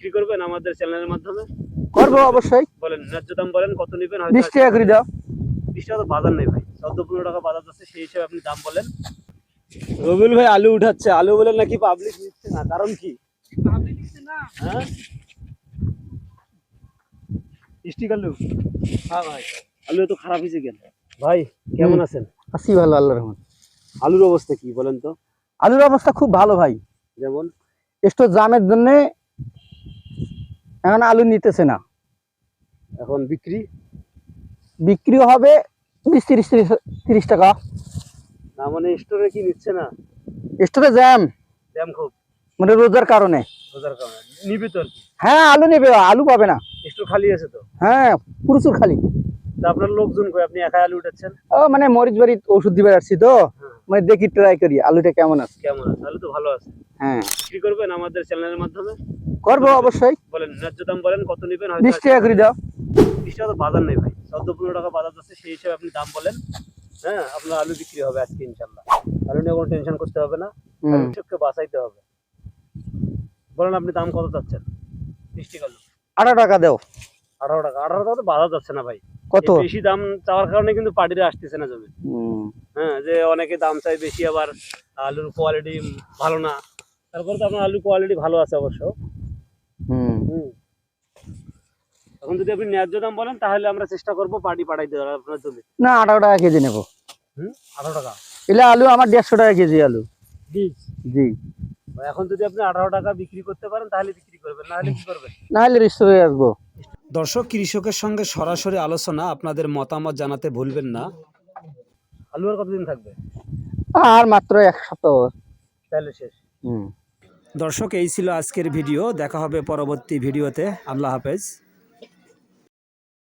বিক্রি করবেন আমাদের চ্যানেলের মাধ্যমে? করবো অবশ্যই। বলেন, ন্যায্য দাম বলেন, কত নেবেন? 20 টাকা করে দাও। 20 টাকা তো বাজার নেই ভাই, 14-15 টাকা বাজার আছে, সেই হিসেবে আপনি দাম বলেন। রবিউল ভাই আলু উঠাচ্ছে, আলু বলেন নাকি পাবলিক নিচ্ছে না, কারণ কি? পাবলিক নিচ্ছে না, হ্যাঁ স্টিক আলু। হ্যাঁ ভাই, আলু তো খারাপ হয়েছে কেন ভাই? কেমন আছেন? আছি ভালো, আল্লাহর রহমত। আলুর অবস্থা কি বলেন তো? আলুর অবস্থা খুব ভালো ভাই। যেমন একটু জামের জন্য এখন আলু নিতেছে না। এখন বিক্রি বিক্রি হবে 20-30 টাকা। না মানে স্টোরে কি নিচ্ছে না? স্টোরে জ্যাম জ্যাম খুব, মানে রোজার কারণে। রোজার কারণে নিবে তো আর কি। হ্যাঁ আলু নেবে, আলু পাবে না। স্টোর খালি আছে তো? হ্যাঁ প্রচুর খালি। তা আপনার লোকজন কই, আপনি একাই আলু উঠাচ্ছেন? ও মানে মরিচ বাড়ি ওষুধ দিবে আসছি তো, মানে দেখি ট্রাই করি আলুটা কেমন আছে। কেমন আছে? আলু তো ভালো আছে। হ্যাঁ বিক্রি করবেন আমাদের চ্যানেলের মাধ্যমে? করবো অবশ্যই। বলেন, ন্যায্য দাম বলেন, কত নেবেন? 20 টাকা করে দাও। 20 টাকা তো বাজার নেই ভাই, 14-15 টাকা বাজার আছে, সেই হিসেবে আপনি দাম বলেন। হ্যাঁ, আপনার আলু বিক্রি হবে আজকে ইনশাল্লাহ, আলু নিয়ে কোনো টেনশন করতে হবে না, আলু চোখকে বাঁচাইতে হবে। বলেন আপনি দাম কত চাচ্ছেন? 20 টাকা আলু 18 টাকা দাও। 18 টাকা? 18 টাকা তো বাজার যাচ্ছে না ভাই। কত? এই বেশি দাম চাওয়ার কারণে কিন্তু পার্টিরা আসতেছে না জমি। হ্যাঁ, যে অনেকে দাম চাই বেশি, আবার আলুর কোয়ালিটি ভালো না। তারপরে তো আপনার আলুর কোয়ালিটি ভালো আছে অবশ্য। এখন যদি আপনি ন্যায্য দাম বলেন তাহলে আমরা চেষ্টা করবো পার্টি পাঠাইতে হবে আপনার জমি। না 18 টাকা কেজি নেবো। 18 টাকা? এলে আলু আমার 150 টাকা কেজি আলু। জি। এখন যদি আপনি 18 টাকা বিক্রি করতে পারেন তাহলে বিক্রি করবেন, না হলে কি করবেন? না হলে রিস্টোরে আসবো। দর্শক, কৃষকের সঙ্গে সরাসরি আলোচনা, আপনাদের মতামত জানাতে ভুলবেন না। আলু আর কতদিন থাকবে? আর মাত্র 1 সপ্তাহ তাহলে শেষ। দর্শক, এই ছিল আজকের ভিডিও, দেখা হবে পরবর্তী ভিডিওতে। আল্লাহ হাফেজ।